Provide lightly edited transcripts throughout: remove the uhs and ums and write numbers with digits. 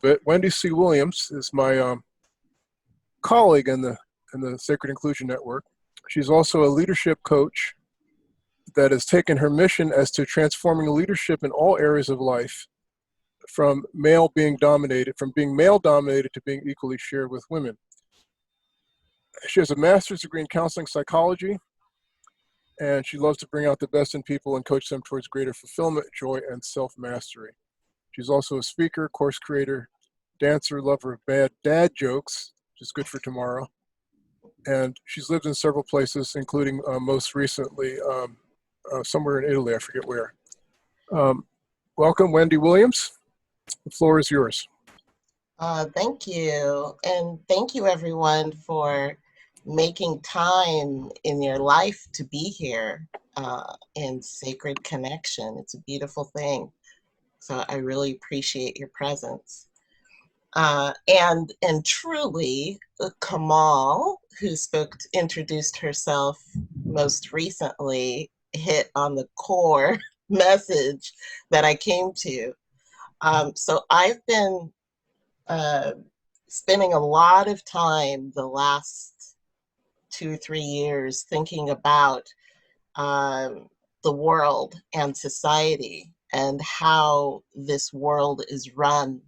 bit. Wendy C. Williams is my colleague in the Sacred Inclusion Network. She's also a leadership coach that has taken her mission as to transforming leadership in all areas of life, from being male dominated to being equally shared with women. She has a master's degree in counseling psychology, and she loves to bring out the best in people and coach them towards greater fulfillment, joy, and self-mastery. She's also a speaker, course creator, dancer, lover of bad dad jokes, which is good for tomorrow. And she's lived in several places, including most recently somewhere in Italy, I forget where. Welcome, Wendy Williams. The floor is yours. Thank you. And thank you, everyone, for making time in your life to be here in Sacred Connection. It's a beautiful thing. So I really appreciate your presence. And truly, Kamal, who introduced herself most recently, hit on the core message that I came to. So I've been spending a lot of time the last 2 or 3 years thinking about the world and society and how this world is run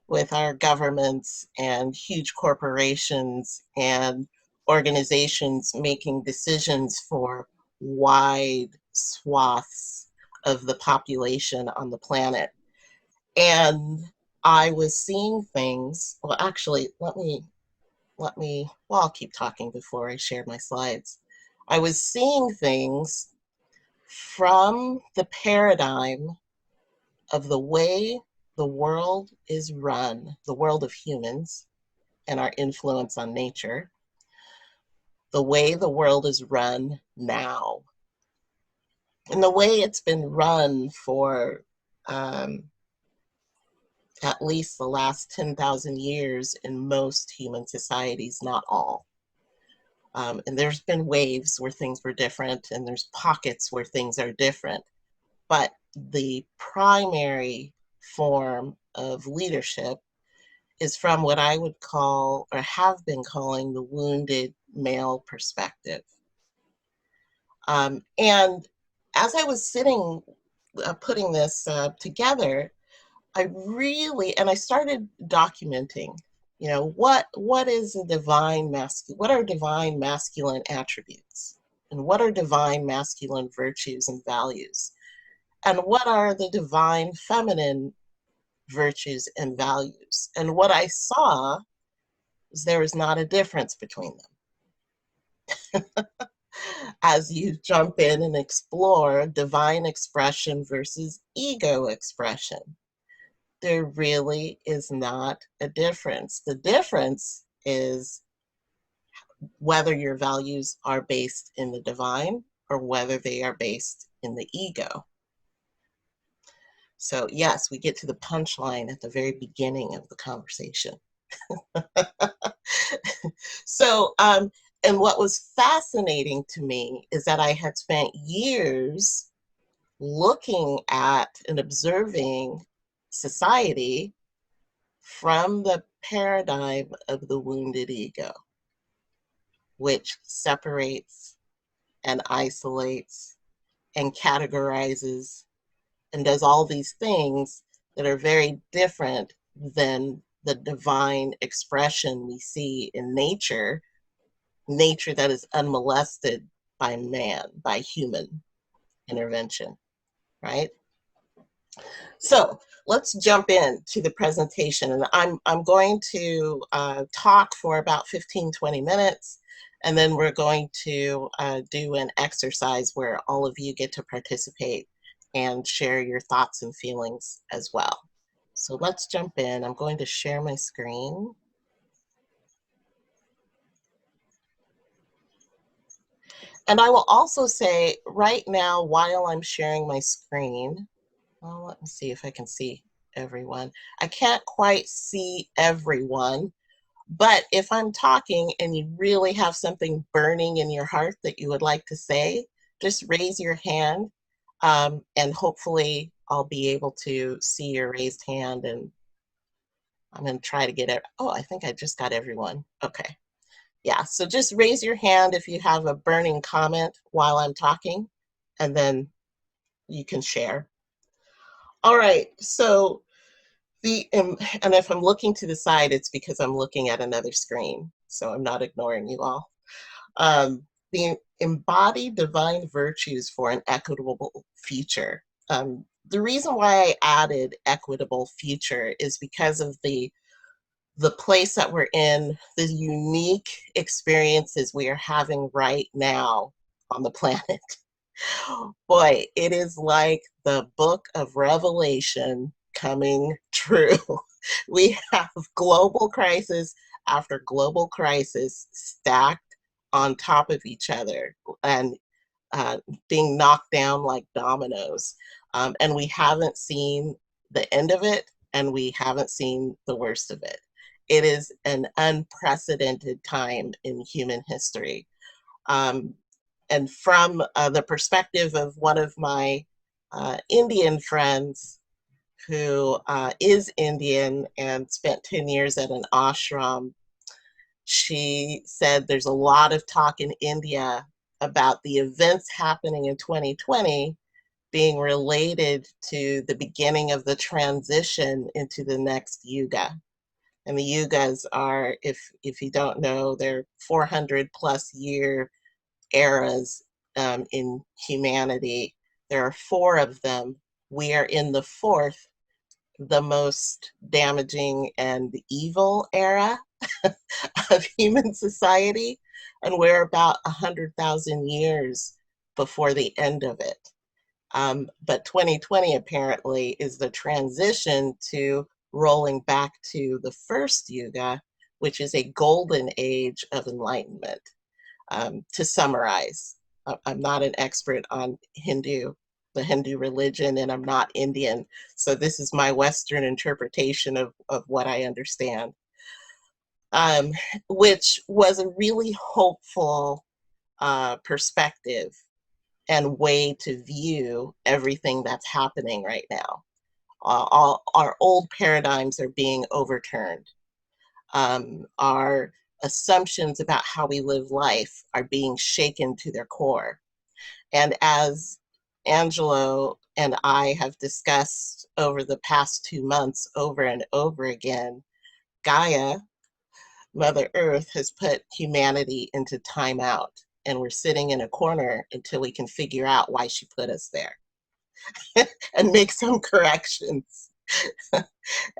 with our governments and huge corporations and organizations making decisions for wide swaths of the population on the planet. And I was seeing things, well, actually, I'll keep talking before I share my slides. I was seeing things from the paradigm of the way the world is run, the world of humans and our influence on nature, the way the world is run now, and the way it's been run for at least the last 10,000 years in most human societies, not all. And there's been waves where things were different, and there's pockets where things are different. But the primary form of leadership is from what I would call, or have been calling, the wounded male perspective. And as I was sitting, putting this together, I started documenting, what is a divine masculine, what are divine masculine attributes? And what are divine masculine virtues and values? And what are the divine feminine virtues and values? And what I saw is there is not a difference between them. As you jump in and explore divine expression versus ego expression, there really is not a difference. The difference is whether your values are based in the divine or whether they are based in the ego. So yes, we get to the punchline at the very beginning of the conversation. So, and what was fascinating to me is that I had spent years looking at and observing society from the paradigm of the wounded ego, which separates and isolates and categorizes and does all these things that are very different than the divine expression we see in nature that is unmolested by man, by human intervention, right? So let's jump into the presentation, and I'm going to talk for about 15-20 minutes, and then we're going to do an exercise where all of you get to participate and share your thoughts and feelings as well. So let's jump in. I'm going to share my screen. And I will also say right now, while I'm sharing my screen, well, let me see if I can see everyone. I can't quite see everyone, but if I'm talking and you really have something burning in your heart that you would like to say, just raise your hand, and hopefully I'll be able to see your raised hand and I'm going to try to get it. Oh, I think I just got everyone. Okay. Yeah, so just raise your hand if you have a burning comment while I'm talking, and then you can share. All right, so and if I'm looking to the side, it's because I'm looking at another screen, so I'm not ignoring you all. The embodied divine virtues for an equitable future. The reason why I added equitable future is because of the place that we're in, the unique experiences we are having right now on the planet. Boy, it is like the book of Revelation coming true. We have global crisis after global crisis stacked on top of each other and being knocked down like dominoes. And we haven't seen the end of it, and we haven't seen the worst of it. It is an unprecedented time in human history. And from the perspective of one of my Indian friends who is Indian and spent 10 years at an ashram, she said there's a lot of talk in India about the events happening in 2020 being related to the beginning of the transition into the next yuga. And the yugas are, if you don't know, they're 400 plus year eras in humanity. There are four of them. We are in the fourth, the most damaging and evil era of human society, and we're about 100,000 years before the end of it. But 2020 apparently is the transition to rolling back to the first yuga, which is a golden age of enlightenment. To summarize, I'm not an expert on the Hindu religion, and I'm not Indian. So this is my Western interpretation of what I understand, which was a really hopeful perspective and way to view everything that's happening right now. All our old paradigms are being overturned. Our assumptions about how we live life are being shaken to their core. And as Angelo and I have discussed over the past 2 months over and over again, Gaia, Mother Earth, has put humanity into timeout. And we're sitting in a corner until we can figure out why she put us there and make some corrections.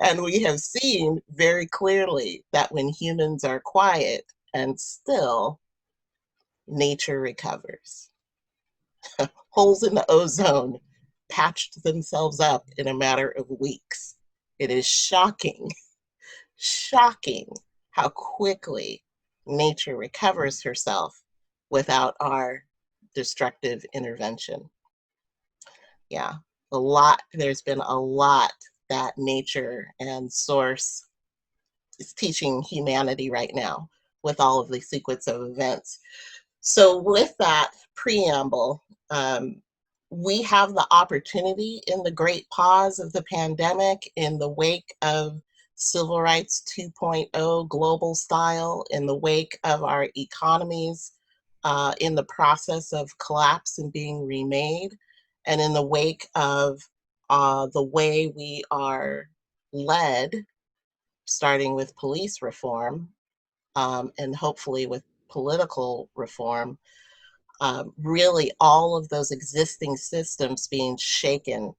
And we have seen very clearly that when humans are quiet and still, nature recovers. Holes in the ozone patched themselves up in a matter of weeks. It is shocking, shocking how quickly nature recovers herself without our destructive intervention. Yeah, there's been a lot that nature and source is teaching humanity right now with all of the sequence of events. So with that preamble, we have the opportunity in the great pause of the pandemic, in the wake of Civil Rights 2.0 global style, in the wake of our economies in the process of collapse and being remade, and in the wake of the way we are led, starting with police reform and hopefully with political reform, really all of those existing systems being shaken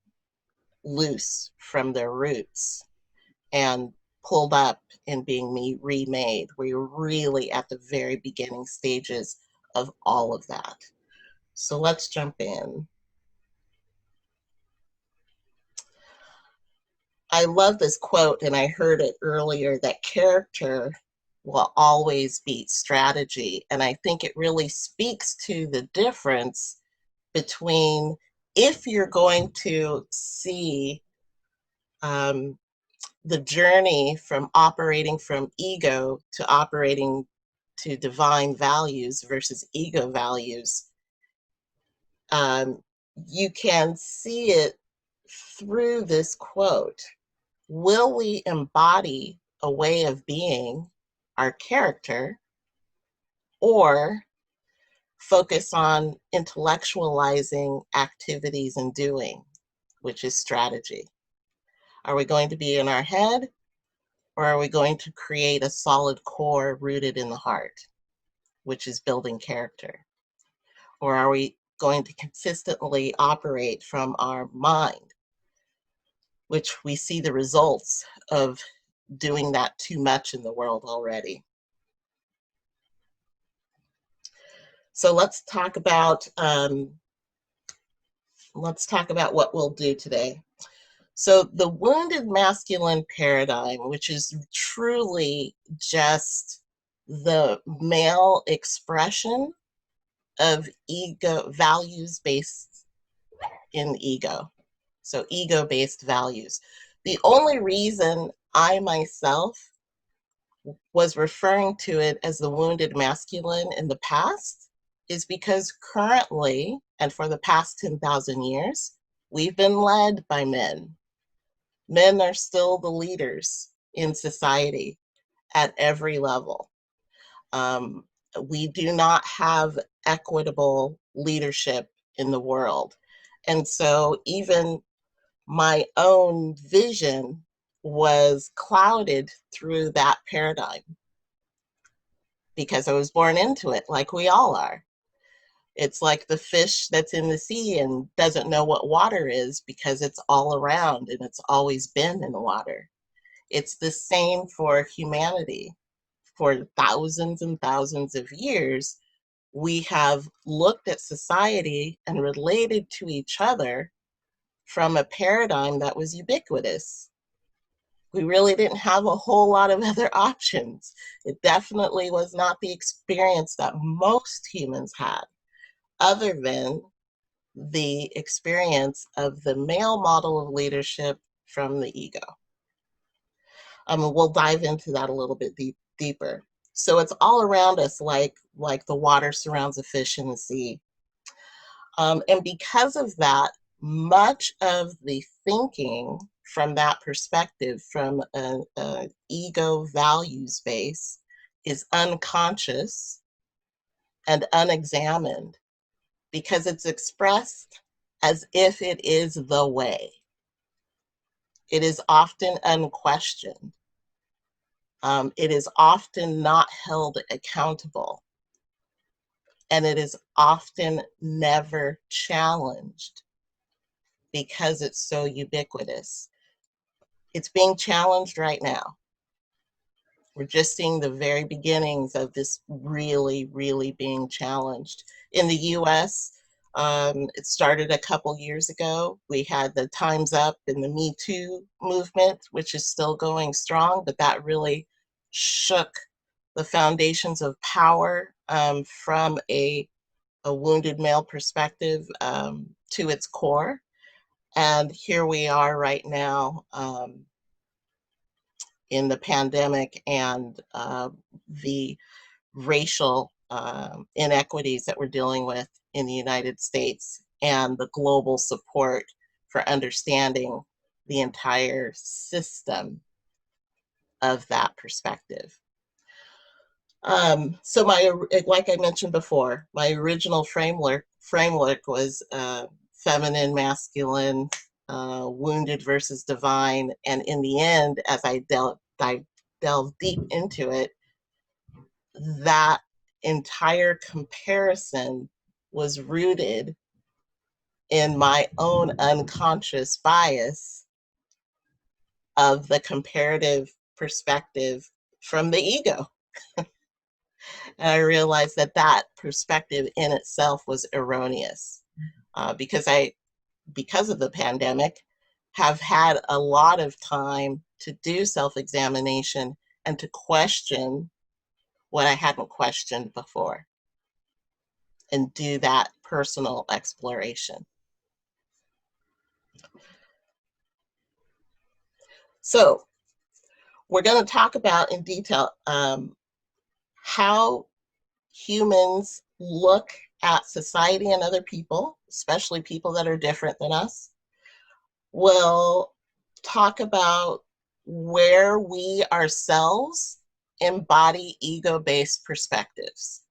loose from their roots and pulled up and being remade. We're really at the very beginning stages of all of that. So let's jump in. I love this quote, and I heard it earlier, that character will always beat strategy. And I think it really speaks to the difference between, if you're going to see the journey from operating from ego to operating to divine values versus ego values, you can see it through this quote. Will we embody a way of being, our character, or focus on intellectualizing activities and doing, which is strategy? Are we going to be in our head, or are we going to create a solid core rooted in the heart, which is building character? Or are we going to consistently operate from our mind, which we see the results of doing that too much in the world already? So let's talk about what we'll do today. So the wounded masculine paradigm, which is truly just the male expression of ego, values based in ego. So ego-based values. The only reason I myself was referring to it as the wounded masculine in the past is because currently, and for the past 10,000 years, we've been led by men. Men are still the leaders in society at every level. We do not have equitable leadership in the world. And so even my own vision was clouded through that paradigm because I was born into it, like we all are. It's like the fish that's in the sea and doesn't know what water is because it's all around and it's always been in the water. It's the same for humanity. For thousands and thousands of years, we have looked at society and related to each other from a paradigm that was ubiquitous. We really didn't have a whole lot of other options. It definitely was not the experience that most humans had, other than the experience of the male model of leadership from the ego. We'll dive into that a little bit deeper. So it's all around us, like the water surrounds a fish in the sea. And because of that, much of the thinking from that perspective, from an ego values base, is unconscious and unexamined because it's expressed as if it is the way. It is often unquestioned. It is often not held accountable. And it is often never challenged because it's so ubiquitous. It's being challenged right now. We're just seeing the very beginnings of this really, really being challenged. In the US, it started a couple years ago. We had the Time's Up and the Me Too movement, which is still going strong, but that really shook the foundations of power from a wounded male perspective to its core. And here we are right now in the pandemic and the racial inequities that we're dealing with in the United States and the global support for understanding the entire system of that perspective. So like I mentioned before, my original framework was feminine, masculine, wounded versus divine. And in the end, as I delve deep into it, that entire comparison was rooted in my own unconscious bias of the comparative perspective from the ego. And I realized that that perspective in itself was erroneous because of the pandemic, have had a lot of time to do self-examination and to question what I hadn't questioned before and do that personal exploration. So we're going to talk about in detail how humans look at society and other people, especially people that are different than us. We'll talk about where we ourselves embody ego-based perspectives.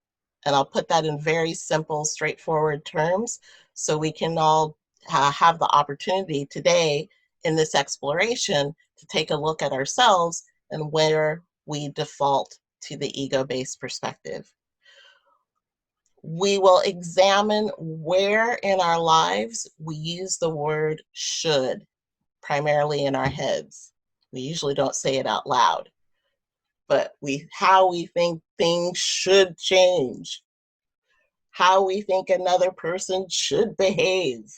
And I'll put that in very simple, straightforward terms so we can all have the opportunity today in this exploration to take a look at ourselves and where we default to the ego-based perspective. We will examine where in our lives we use the word should, primarily in our heads. We usually don't say it out loud, but how we think things should change, how we think another person should behave,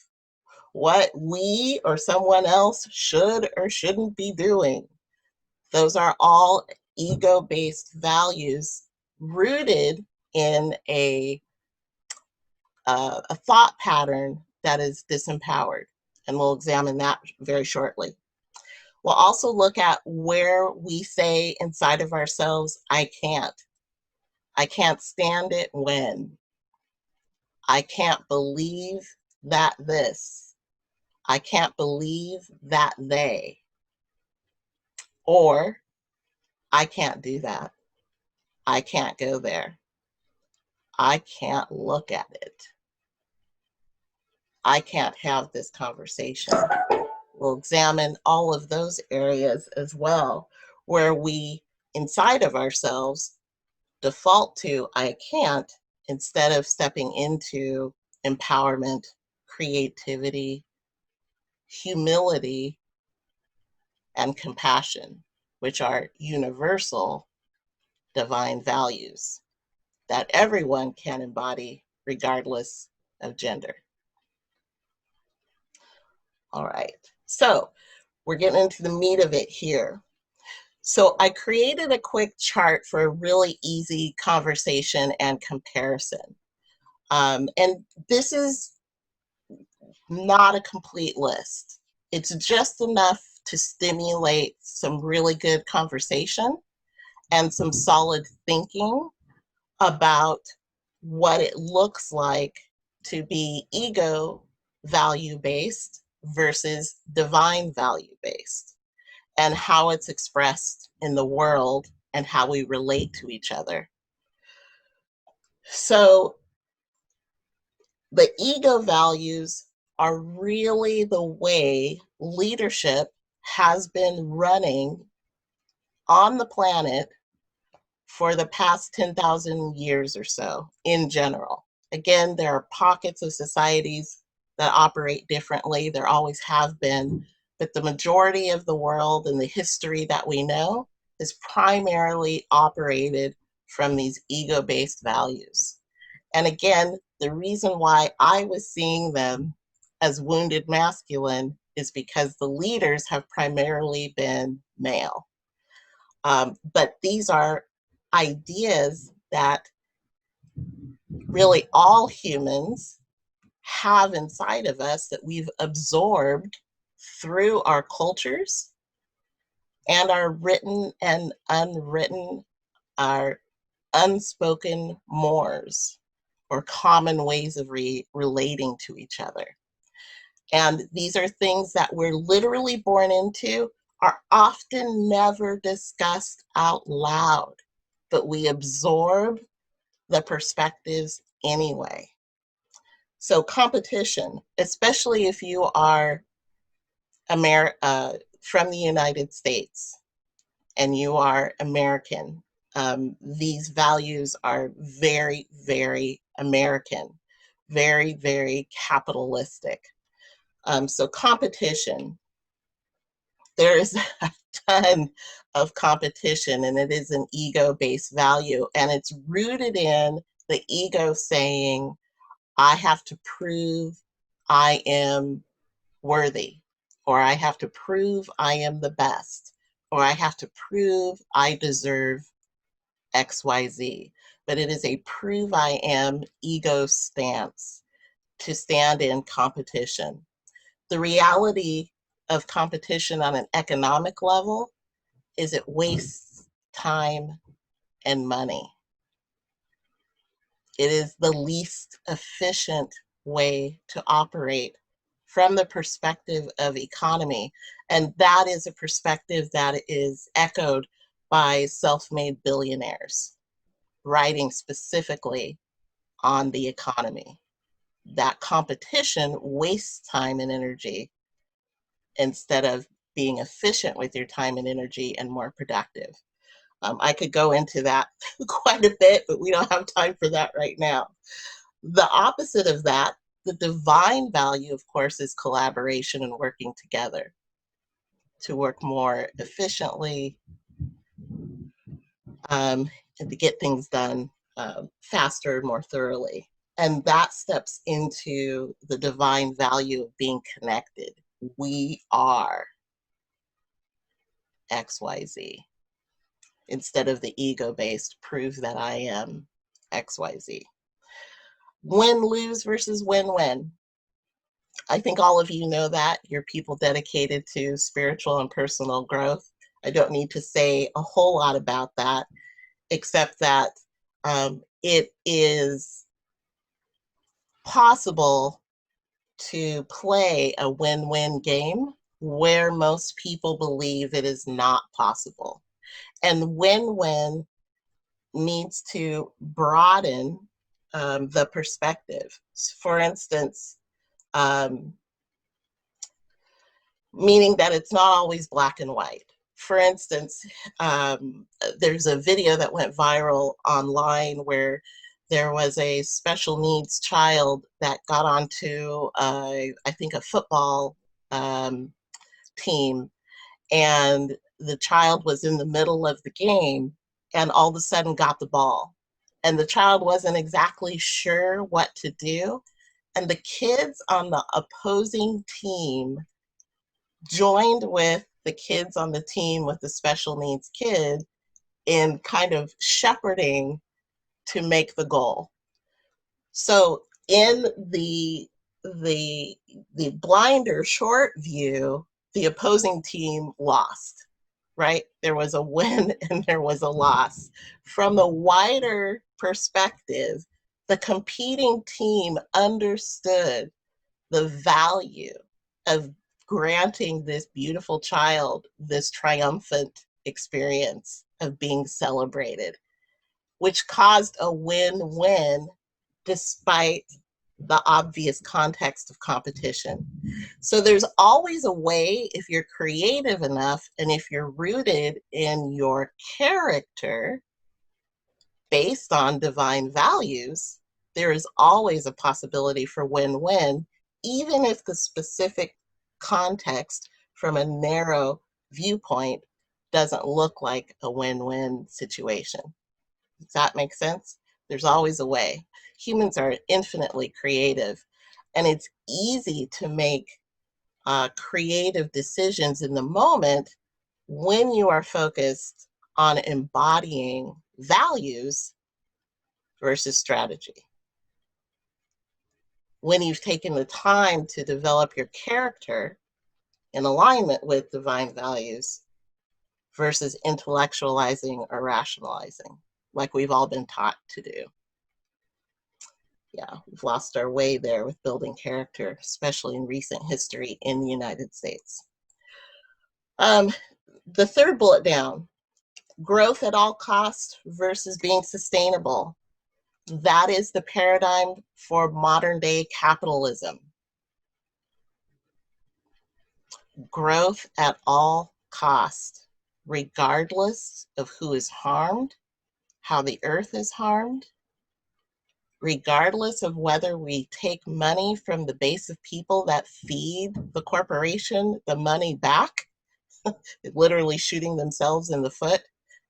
what we or someone else should or shouldn't be doing. Those are all ego-based values rooted in a thought pattern that is disempowered. And we'll examine that very shortly. We'll also look at where we say inside of ourselves, I can't. I can't stand it when. I can't believe that this. I can't believe that they. Or, I can't do that. I can't go there. I can't look at it. I can't have this conversation. We'll examine all of those areas as well, where we, inside of ourselves, default to I can't instead of stepping into empowerment, creativity, humility, and compassion, which are universal divine values that everyone can embody regardless of gender. All right, so we're getting into the meat of it here. So I created a quick chart for a really easy conversation and comparison. And this is not a complete list. It's just enough to stimulate some really good conversation and some solid thinking about what it looks like to be ego value-based versus divine value-based, and how it's expressed in the world and how we relate to each other. So the ego values are really the way leadership has been running on the planet for the past 10,000 years or so in general. Again, there are pockets of societies that operate differently. There always have been, but the majority of the world and the history that we know is primarily operated from these ego-based values. And again, the reason why I was seeing them as wounded masculine is because the leaders have primarily been male. But these are ideas that really all humans have inside of us that we've absorbed through our cultures and our written and unwritten, our unspoken mores or common ways of relating to each other. And these are things that we're literally born into, are often never discussed out loud, but we absorb the perspectives anyway. So competition, especially if you are from the United States and you are American, these values are very, very American, very, very capitalistic. So competition, there is a ton of competition, and it is an ego-based value, and it's rooted in the ego saying, I have to prove I am worthy, or I have to prove I am the best, or I have to prove I deserve XYZ. But it is a prove I am ego stance to stand in competition. The reality of competition on an economic level is it wastes time and money. It is the least efficient way to operate from the perspective of economy. And that is a perspective that is echoed by self-made billionaires, writing specifically on the economy. That competition wastes time and energy instead of being efficient with your time and energy and more productive. I could go into that quite a bit, but we don't have time for that right now. The opposite of that, the divine value, of course, is collaboration and working together to work more efficiently, and to get things done faster, more thoroughly. And that steps into the divine value of being connected. We are XYZ instead of the ego-based prove that I am XYZ. Win-lose versus win-win. I think all of you know that. You're people dedicated to spiritual and personal growth. I don't need to say a whole lot about that, except that it is possible to play a win-win game where most people believe it is not possible. And win-win needs to broaden the perspective. For instance, meaning that it's not always black and white. For instance, there's a video that went viral online where there was a special needs child that got onto, I think, a football team, and the child was in the middle of the game and all of a sudden got the ball. And the child wasn't exactly sure what to do. And the kids on the opposing team joined with the kids on the team with the special needs kid in kind of shepherding to make the goal. So in the blinder short view, the opposing team lost, right? There was a win and there was a loss. From the wider perspective, the competing team understood the value of granting this beautiful child this triumphant experience of being celebrated, which caused a win-win despite the obvious context of competition. So there's always a way, if you're creative enough and if you're rooted in your character based on divine values, there is always a possibility for win-win, even if the specific context from a narrow viewpoint doesn't look like a win-win situation. Does that make sense? There's always a way. Humans are infinitely creative, and it's easy to make creative decisions in the moment when you are focused on embodying values versus strategy. When you've taken the time to develop your character in alignment with divine values versus intellectualizing or rationalizing, like we've all been taught to do. Yeah, we've lost our way there with building character, especially in recent history in the United States. The third bullet down, growth at all costs versus being sustainable. That is the paradigm for modern day capitalism. Growth at all costs, regardless of who is harmed, how the earth is harmed, regardless of whether we take money from the base of people that feed the corporation the money back, literally shooting themselves in the foot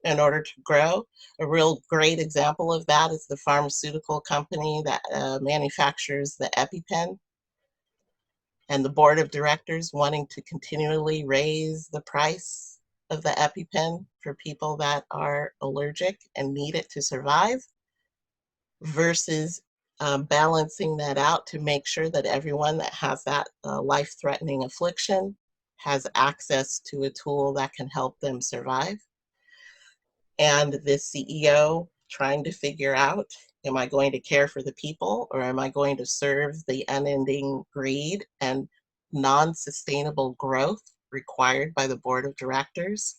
in order to grow. A real great example of that is the pharmaceutical company that manufactures the EpiPen, and the board of directors wanting to continually raise the price of the EpiPen for people that are allergic and need it to survive, versus balancing that out to make sure that everyone that has that life-threatening affliction has access to a tool that can help them survive. And the CEO trying to figure out, am I going to care for the people or am I going to serve the unending greed and non-sustainable growth required by the board of directors,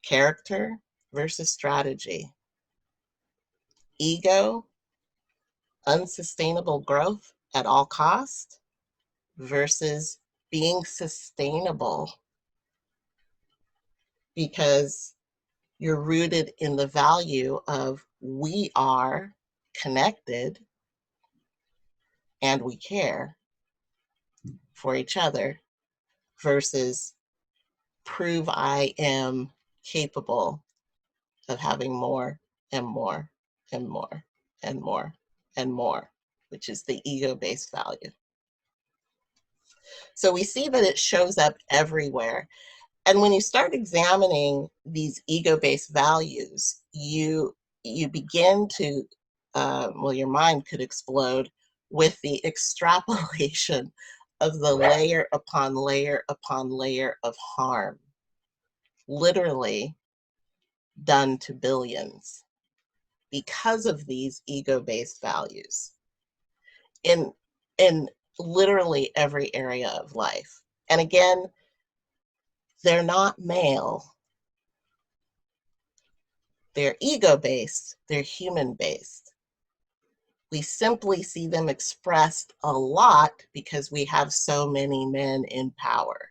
character versus strategy, ego, unsustainable growth at all cost versus being sustainable because you're rooted in the value of we are connected and we care for each other versus prove I am capable of having more and more and more and more and more, which is the ego-based value. So we see that it shows up everywhere. And when you start examining these ego-based values, you begin to, well, your mind could explode with the extrapolation of the layer upon layer upon layer of harm, literally done to billions because of these ego-based values in literally every area of life. And again, they're not male. They're ego-based, they're human-based. We simply see them expressed a lot because we have so many men in power.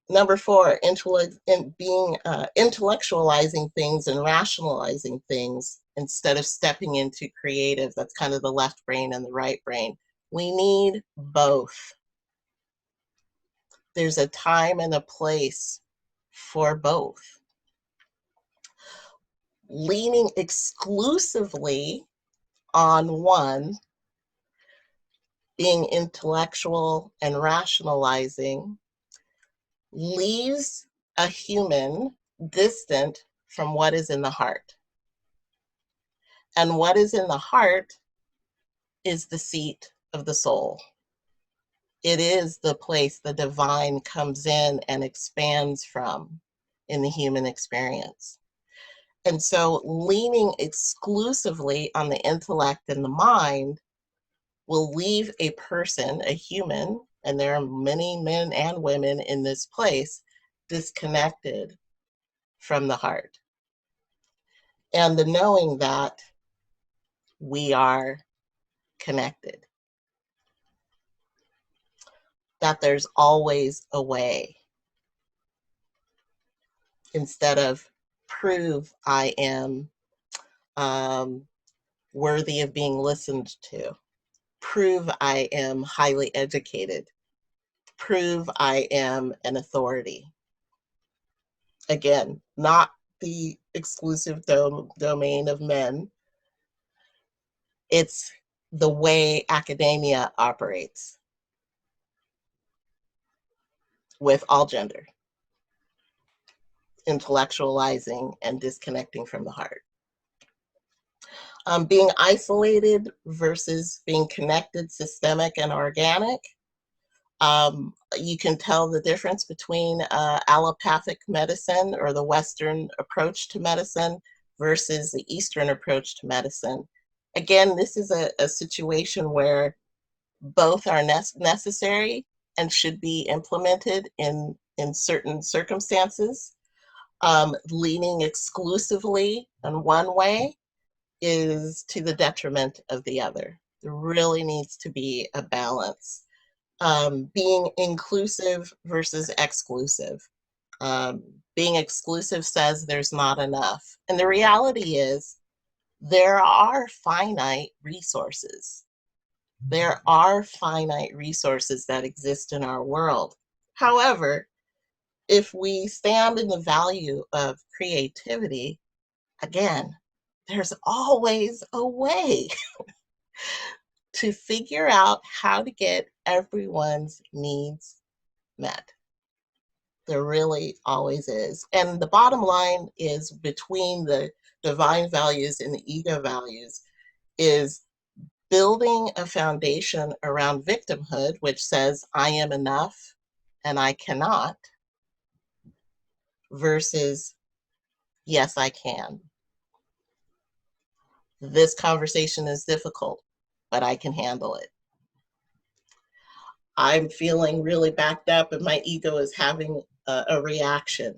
Number 4, intellectualizing things and rationalizing things instead of stepping into creative. That's kind of the left brain and the right brain. We need both. There's a time and a place for both. Leaning exclusively on one, being intellectual and rationalizing, leaves a human distant from what is in the heart. And what is in the heart is the seat of the soul. It is the place the divine comes in and expands from in the human experience. And so leaning exclusively on the intellect and the mind will leave a person, a human, and there are many men and women in this place, disconnected from the heart. And the knowing that we are connected, that there's always a way, instead of prove I am worthy of being listened to, prove I am highly educated, prove I am an authority. Again, not the exclusive domain of men. It's the way academia operates with all gender, intellectualizing and disconnecting from the heart. Being isolated versus being connected, systemic, and organic. You can tell the difference between allopathic medicine or the Western approach to medicine versus the Eastern approach to medicine. Again, this is a situation where both are necessary and should be implemented in certain circumstances. Leaning exclusively in one way is to the detriment of the other. There really needs to be a balance. Being inclusive versus exclusive. Being exclusive says there's not enough. And the reality is there are finite resources. There are finite resources that exist in our world. However, if we stand in the value of creativity, again, there's always a way to figure out how to get everyone's needs met. There really always is. And the bottom line is, between the divine values and the ego values, is building a foundation around victimhood, which says I am enough and I cannot, versus yes, I can. This conversation is difficult, but I can handle it. I'm feeling really backed up and my ego is having a reaction,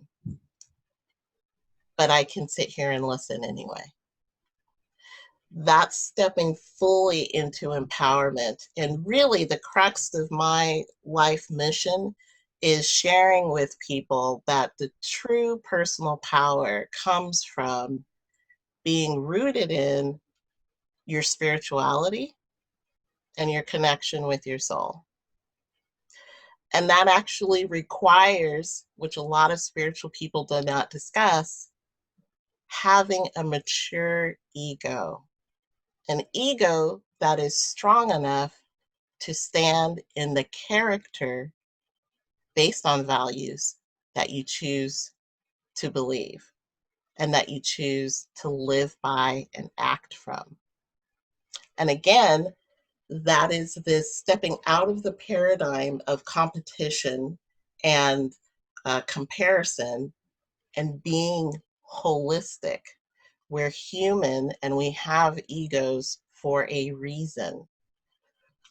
but I can sit here and listen anyway. That's stepping fully into empowerment. And really the crux of my life mission is sharing with people that the true personal power comes from being rooted in your spirituality and your connection with your soul. And that actually requires, which a lot of spiritual people do not discuss, having a mature ego, an ego that is strong enough to stand in the character based on values that you choose to believe and that you choose to live by and act from. And again, that is this stepping out of the paradigm of competition and comparison and being holistic. We're human and we have egos for a reason.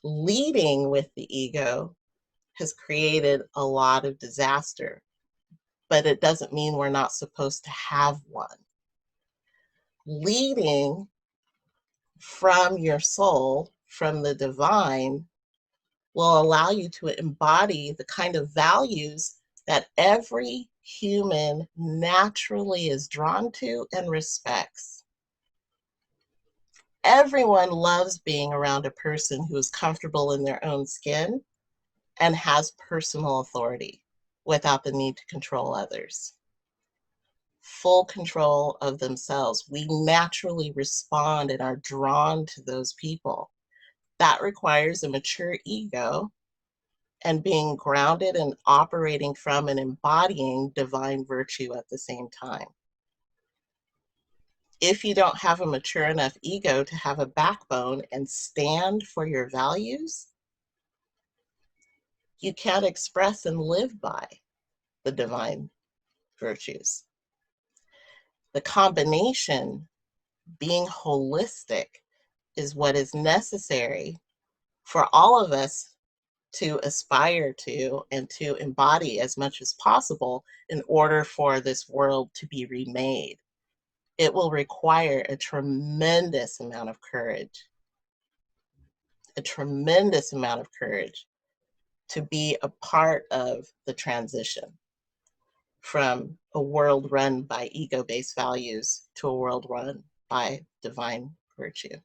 Leading with the ego has created a lot of disaster, but it doesn't mean we're not supposed to have one. Leading from your soul, from the divine, will allow you to embody the kind of values that every human naturally is drawn to and respects. Everyone loves being around a person who is comfortable in their own skin and has personal authority without the need to control others. Full control of themselves. We naturally respond and are drawn to those people. That requires a mature ego and being grounded and operating from and embodying divine virtue at the same time. If you don't have a mature enough ego to have a backbone and stand for your values, you can't express and live by the divine virtues. The combination, being holistic, is what is necessary for all of us to aspire to and to embody as much as possible in order for this world to be remade. It will require a tremendous amount of courage, to be a part of the transition from a world run by ego-based values to a world run by divine virtue.